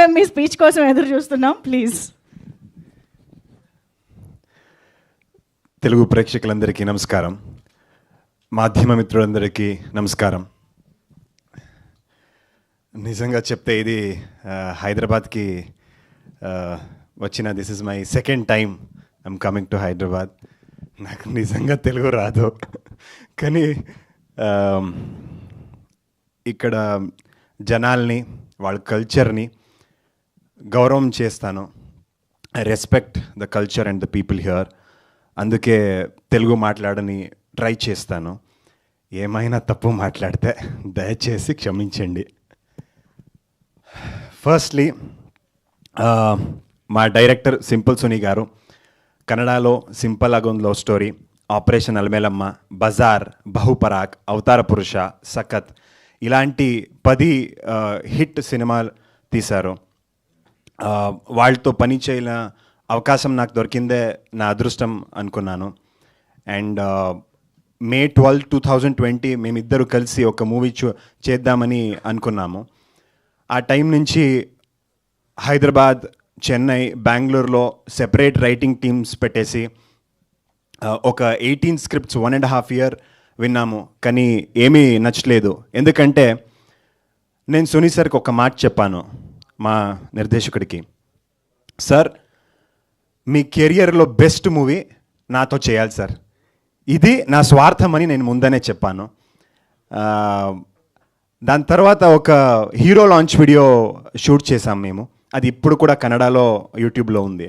మేము మీ స్పీచ్ కోసం ఎదురు చూస్తున్నాం. ప్లీజ్. తెలుగు ప్రేక్షకులందరికీ నమస్కారం, మాధ్యమ మిత్రులందరికీ నమస్కారం. నిజంగా చెప్తే ఇది హైదరాబాద్కి వచ్చిన this is my second time I'm coming to Hyderabad. నాకు నిజంగా తెలుగు రాదు, కానీ ఇక్కడ జనాల్ని, వాళ్ళ కల్చర్ని గౌరవం చేస్తాను. I respect the culture and the people here. అందుకే తెలుగు మాట్లాడని ట్రై చేస్తాను. ఏమైనా తప్పు మాట్లాడితే దయచేసి క్షమించండి. ఫస్ట్లీ మా డైరెక్టర్ సింపుల్ సునీ గారు కన్నడలో సింపుల్ అగొంద్ love story, operation Alamelamma, Bazaar, Bahuparak, Avatara Purusha, సఖత్ ఇలాంటి 10 హిట్ సినిమాలు తీశారు. వాళ్ళతో పని చేయన అవకాశం నాకు దొరికిందే నా అదృష్టం అనుకున్నాను. అండ్ May 12, 2020 మేమిద్దరు కలిసి ఒక మూవీ చేద్దామని అనుకున్నాము. ఆ టైం నుంచి హైదరాబాద్, చెన్నై, బెంగళూరులో సెపరేట్ రైటింగ్ టీమ్స్ పెట్టేసి ఒక 18 స్క్రిప్ట్స్ 1.5 year విన్నాము. కానీ ఏమీ నచ్చలేదు. ఎందుకంటే నేను సునీ సార్కి ఒక మాట చెప్పాను, మా నిర్దేశకుడికి, సార్ మీ కెరియర్లో బెస్ట్ మూవీ నాతో చేయాలి సార్, ఇది నా స్వార్థం అని నేను ముందనే చెప్పాను. దాని తర్వాత ఒక హీరో లాంచ్ వీడియో షూట్ చేసాం మేము. అది ఇప్పుడు కూడా కన్నడలో యూట్యూబ్లో ఉంది.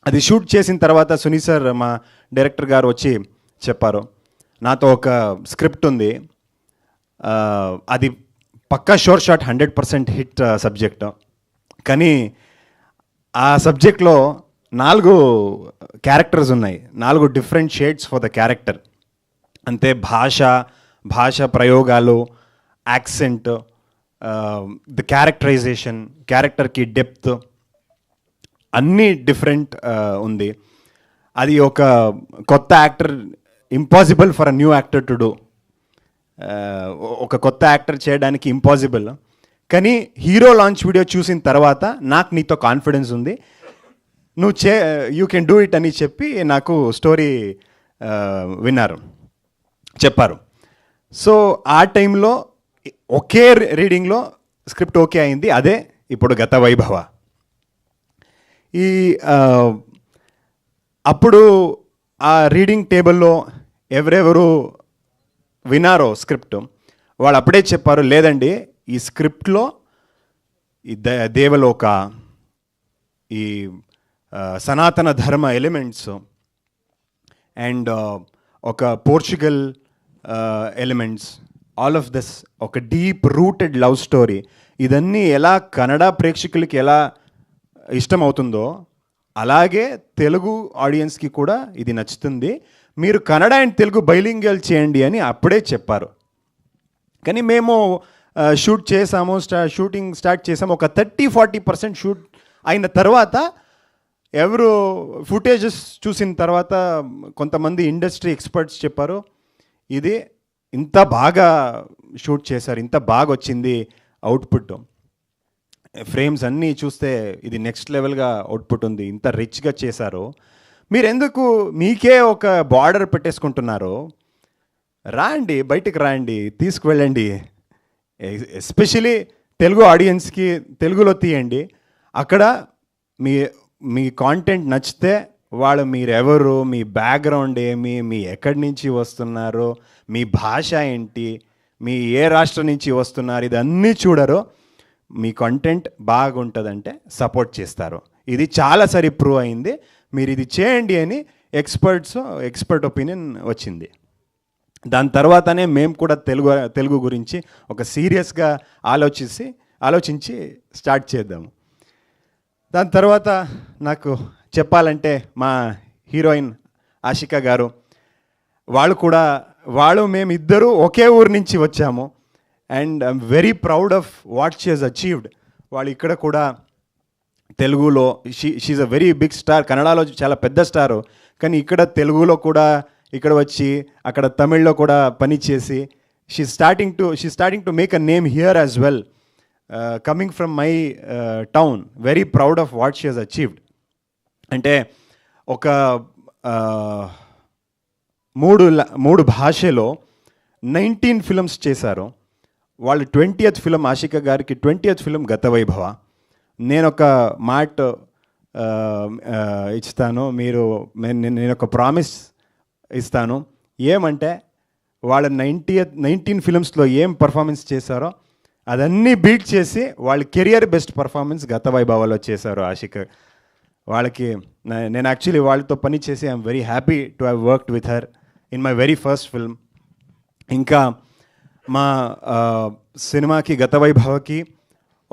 అది షూట్ చేసిన తర్వాత సునీ సార్, మా డైరెక్టర్ గారు వచ్చి చెప్పారు, నాతో ఒక స్క్రిప్ట్ ఉంది, అది పక్కా షోర్ షాట్ 100% హిట్ సబ్జెక్ట్, కానీ ఆ సబ్జెక్ట్లో 4 క్యారెక్టర్స్ ఉన్నాయి, 4 different shades for the character. అంతే భాష ప్రయోగాలు, యాక్సెంట్, ద క్యారెక్టరైజేషన్, క్యారెక్టర్కి డెప్త్ అన్నీ డిఫరెంట్ ఉంది. అది ఒక కొత్త actor, impossible for a new actor to do. ఒక కొత్త యాక్టర్ చేయడానికి ఇంపాసిబుల్. కానీ హీరో లాంచ్ వీడియో చూసిన తర్వాత నాకు నీతో కాన్ఫిడెన్స్ ఉంది, నువ్వు యూ కెన్ డూ ఇట్ అని చెప్పి నాకు స్టోరీ చెప్పారు. సో ఆ టైంలో ఒకే రీడింగ్లో స్క్రిప్ట్ ఓకే అయింది. అదే ఇప్పుడు గత వైభవ. ఈ అప్పుడు ఆ రీడింగ్ టేబుల్లో ఎవరెవరు వినారో స్క్రిప్ట్ వాళ్ళు అప్పుడే చెప్పారు, లేదండి ఈ స్క్రిప్ట్లో ఈ దేవలోక, ఈ సనాతన ధర్మ ఎలిమెంట్స్ అండ్ ఒక Portugal elements, all of this, ఒక డీప్ రూటెడ్ లవ్ స్టోరీ, ఇదన్నీ ఎలా కన్నడ ప్రేక్షకులకి ఎలా ఇష్టమవుతుందో అలాగే తెలుగు ఆడియన్స్కి కూడా ఇది నచ్చుతుంది, మీరు కన్నడ అండ్ తెలుగు బైలింగల్ చేయండి అని అప్పుడే చెప్పారు. కానీ మేము షూట్ చేసాము, షూటింగ్ స్టార్ట్ చేసాము. ఒక 30-40% షూట్ అయిన తర్వాత ఎవరు ఫుటేజెస్ చూసిన తర్వాత కొంతమంది ఇండస్ట్రీ ఎక్స్పర్ట్స్ చెప్పారు, ఇది ఇంత బాగా షూట్ చేశారు, ఇంత బాగా వచ్చింది అవుట్పుట్, ఫ్రేమ్స్ అన్నీ చూస్తే ఇది నెక్స్ట్ లెవెల్గా అవుట్పుట్ ఉంది, ఇంత రిచ్గా చేశారు, మీరు ఎందుకు మీకే ఒక బార్డర్ పెట్టేసుకుంటున్నారు, రాండి బయటికి రాండి, తీసుకువెళ్ళండి, ఎస్పెషలీ తెలుగు ఆడియన్స్కి తెలుగులో తీయండి, అక్కడ మీ కాంటెంట్ నచ్చితే వాళ్ళు మీరెవరు, మీ బ్యాక్గ్రౌండ్ ఏమి, మీ ఎక్కడి నుంచి వస్తున్నారు, మీ భాష ఏంటి, మీ ఏ రాష్ట్రం నుంచి వస్తున్నారు, ఇదన్నీ చూడరు, మీ కంటెంట్ బాగుంటుందంటే సపోర్ట్ చేస్తారు. ఇది చాలాసారి ప్రూవ్ అయింది, మీరు ఇది చేయండి అని ఎక్స్పర్ట్ ఒపీనియన్ వచ్చింది. దాని తర్వాతనే మేము కూడా తెలుగు గురించి ఒక సీరియస్గా ఆలోచించి స్టార్ట్ చేద్దాము. దాని తర్వాత నాకు చెప్పాలంటే మా హీరోయిన్ ఆషికా గారు, వాళ్ళు మేమిద్దరూ ఒకే ఊరు నుంచి వచ్చాము. And I'm very proud of what she has achieved. వాళ్ళు ఇక్కడ కూడా తెలుగులో she's a very big star, కన్నడలో చాలా పెద్ద స్టారు, కానీ ఇక్కడ తెలుగులో కూడా ఇక్కడ వచ్చి అక్కడ తమిళ్లో కూడా పని చేసి she starting to make a name here as well. Coming from my town, very proud of what she has achieved. అంటే ఒక మూడు భాషలో 19 ఫిల్మ్స్ చేశారు. వాళ్ళు 20th ఫిలిం, ఆషిక గారికి 20th ఫిలిం గత వైభవ. నేను ఒక మాట ఇస్తాను, నేను ఒక ప్రామిస్ ఇస్తాను. ఏమంటే వాళ్ళ 19 ఫిలిమ్స్లో ఏం పర్ఫార్మెన్స్ చేశారో అదన్నీ బీట్ చేసి వాళ్ళ కెరియర్ బెస్ట్ పర్ఫార్మెన్స్ గత వైభవాలో చేశారు ఆషిక. వాళ్ళకి నేను యాక్చువల్లీ వాళ్ళతో పని చేసి I'm very happy to have worked with her in my very first film. ఇంకా మా సినిమాకి గత వైభవకి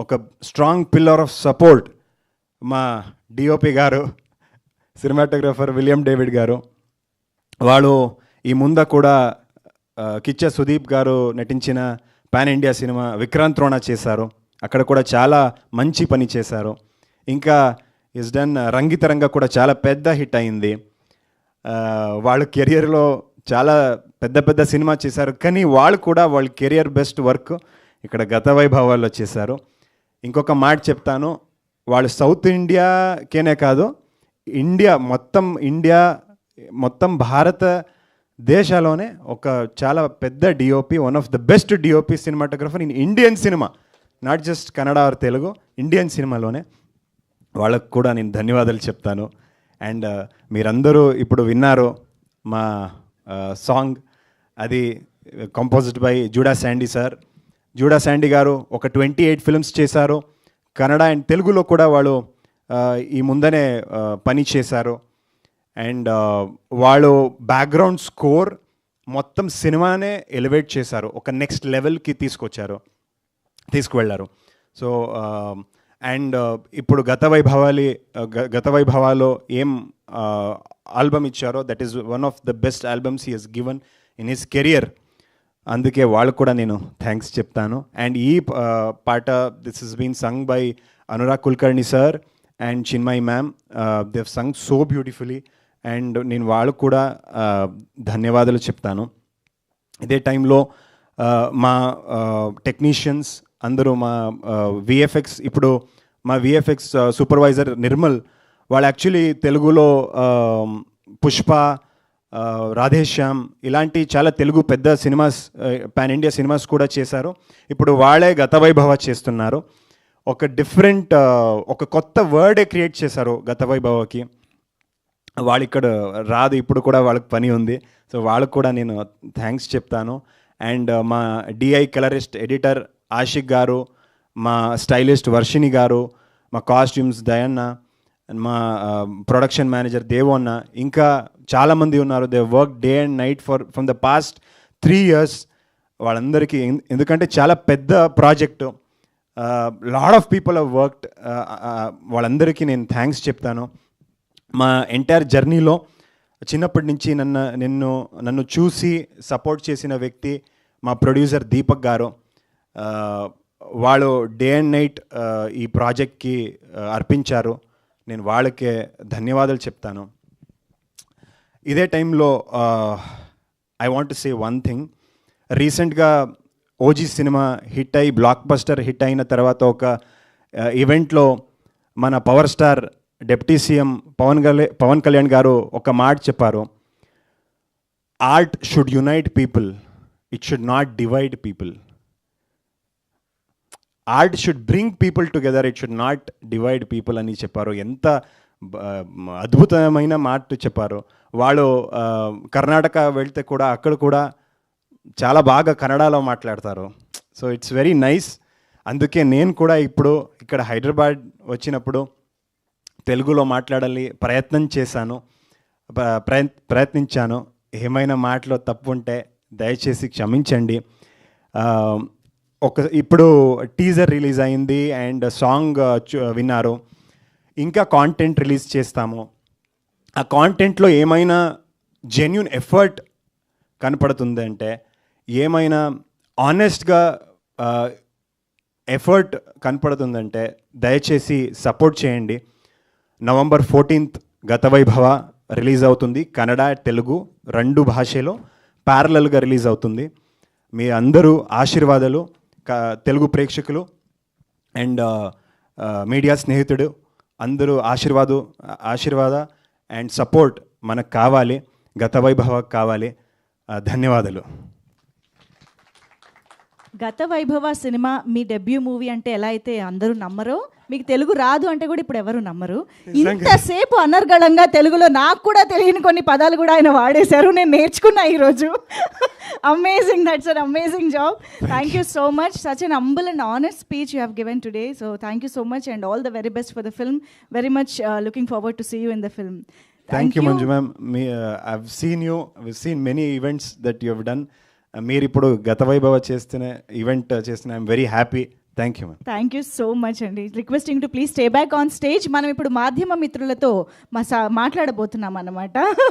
ఒక స్ట్రాంగ్ పిల్లర్ ఆఫ్ సపోర్ట్ మా డిఓపి గారు, సినిమాటోగ్రఫర్ విలియం డేవిడ్ గారు. వాళ్ళు ఈ ముందు కూడా కిచ్చ సుదీప్ గారు నటించిన pan India cinema Vikrant Rona చేశారు, అక్కడ కూడా చాలా మంచి పని చేశారు. ఇంకా ఇస్ డన్ రంగితరంగ కూడా చాలా పెద్ద హిట్ అయింది. వాళ్ళ కెరియర్లో చాలా పెద్ద సినిమా చేశారు, కానీ వాళ్ళు కూడా వాళ్ళ కెరియర్ బెస్ట్ వర్క్ ఇక్కడ గత వైభవాల్లో చేశారు. ఇంకొక మాట చెప్తాను, వాళ్ళు సౌత్ ఇండియాకేనే కాదు, ఇండియా మొత్తం భారత దేశాలోనే ఒక చాలా పెద్ద DOP, one of the best DOP cinematographer in Indian cinema, not just Kannada or Telugu, Indian సినిమాలోనే. వాళ్ళకు కూడా నేను ధన్యవాదాలు చెప్తాను. అండ్ మీరందరూ ఇప్పుడు విన్నారు మా సాంగ్, అది composed by JUDA Sandy sir. JUDA Sandy గారు ఒక 28 ఫిల్మ్స్ చేశారు. కన్నడ అండ్ తెలుగులో కూడా వాళ్ళు ఈ ముందనే పని చేశారు. అండ్ వాళ్ళు బ్యాక్గ్రౌండ్ స్కోర్ మొత్తం సినిమానే ఎలివేట్ చేశారు, ఒక నెక్స్ట్ లెవెల్కి తీసుకువెళ్ళారు. సో అండ్ ఇప్పుడు గత వైభవాలో ఏం ఆల్బమ్ ఇచ్చారో, that is one of the best albums he has given in his career. అందుకే వాళ్ళు కూడా నేను థ్యాంక్స్ చెప్తాను. అండ్ ఈ పాట this is been sung by Anurag Kulkarni sir and Chinmayi ma'am. They have sung so beautifully. And నేను వాళ్ళు కూడా ధన్యవాదాలు చెప్తాను. ఇదే టైంలో మా టెక్నీషియన్స్ అందరూ, మా విఎఫ్ఎక్స్, ఇప్పుడు మా విఎఫ్ఎక్స్ సూపర్వైజర్ నిర్మల్, వాళ్ళు యాక్చువల్లీ తెలుగులో పుష్ప, రాధేశ్యామ్ ఇలాంటి చాలా తెలుగు పెద్ద సినిమాస్, పాన్ ఇండియా సినిమాస్ కూడా చేశారు. ఇప్పుడు వాళ్ళే గత వైభవ చేస్తున్నారు. ఒక డిఫరెంట్, ఒక కొత్త వర్డే క్రియేట్ చేశారు గత వైభవకి. వాళ్ళు ఇక్కడ రాదు, ఇప్పుడు కూడా వాళ్ళకి పని ఉంది. సో వాళ్ళకు కూడా నేను థ్యాంక్స్ చెప్తాను. అండ్ మా డిఐ కలరిస్ట్ ఎడిటర్ ఆషిక్ గారు, మా స్టైలిస్ట్ వర్షిని గారు, మా కాస్ట్యూమ్స్ దయన్న, మా ప్రొడక్షన్ మేనేజర్ దేవు అన్న, ఇంకా చాలామంది ఉన్నారు. They work day and night from the past 3 years. వాళ్ళందరికీ, ఎందుకంటే చాలా పెద్ద project, lot of people have worked. వాళ్ళందరికీ నేను థ్యాంక్స్ చెప్తాను. మా ఎంటైర్ జర్నీలో చిన్నప్పటి నుంచి నన్ను చూసి సపోర్ట్ చేసిన వ్యక్తి మా ప్రొడ్యూసర్ దీపక్ గారు. వాళ్ళు డే అండ్ నైట్ ఈ ప్రాజెక్ట్కి అర్పించారు. నేను వాళ్ళకే ధన్యవాదాలు చెప్తాను. ఇదే టైంలో I want to say one thing. రీసెంట్గా ఓజీ సినిమా హిట్ అయి, బ్లాక్ బస్టర్ హిట్ అయిన తర్వాత ఒక ఈవెంట్లో మన power star deputy CM Pawan Kalyan garu ఒక మాట చెప్పారు, art should unite people, it should not divide people. Art should bring people together, it should not divide people అని చెప్పారు. ఎంత అద్భుతమైన మాట చెప్పారు. వాళ్ళు కర్ణాటక వెళ్తే కూడా అక్కడ కూడా చాలా బాగా కన్నడలో మాట్లాడతారు. So it's very nice. అందుకే నేను కూడా ఇప్పుడు ఇక్కడ హైదరాబాద్ వచ్చినప్పుడు తెలుగులో మాట్లాడాలి ప్రయత్నించాను. ఏమైనా మాటలో తప్పు ఉంటే దయచేసి క్షమించండి. ఇప్పుడు టీజర్ రిలీజ్ అయింది అండ్ సాంగ్ విన్నారు. ఇంకా కాంటెంట్ రిలీజ్ చేస్తాము. ఆ కాంటెంట్లో ఏమైనా జెన్యూన్ ఎఫర్ట్ కనపడుతుంది అంటే, ఏమైనా ఆనెస్ట్గా ఎఫర్ట్ కనపడుతుందంటే దయచేసి సపోర్ట్ చేయండి. November 14th గత వైభవ రిలీజ్ అవుతుంది. కన్నడ తెలుగు 2 భాషలో ప్యారలల్గా రిలీజ్ అవుతుంది. మీ అందరూ ఆశీర్వాదాలు తెలుగు ప్రేక్షకులు అండ్ మీడియా స్నేహితుడు అందరూ ఆశీర్వాద అండ్ సపోర్ట్ మనకు కావాలి, గత వైభవకు కావాలి. ధన్యవాదాలు. గత వైభవ సినిమా మీ డెబ్యూ మూవీ అంటే ఎలా అయితే అందరూ నమ్మరో, మీకు తెలుగు రాదు అంటే కూడా ఇప్పుడు ఎవరు నమ్మరు. ఇంతసేపు అనర్గళంగా తెలుగులో నాకు కూడా తెలియని కొన్ని పదాలు కూడా ఆయన వాడేశారు, నేను నేర్చుకున్నా ఈరోజు. Amazing, that's an amazing job. Thank you so much. Such an humble and honest speech you have given today. So thank you so much and all the very best for the film. Very much looking forward to see you in the film. Thank you, Manju ma'am. I've seen many events that you have done. మీరు ఇప్పుడు Gatha Vaibhava event చేస్తున్న I'm very happy. Thank you ma'am. Thank you so much అండి. Requesting to please stay back on stage. మనం ఇప్పుడు మాధ్యమ మిత్రులతో మాట్లాడబోతున్నాం అన్నమాట.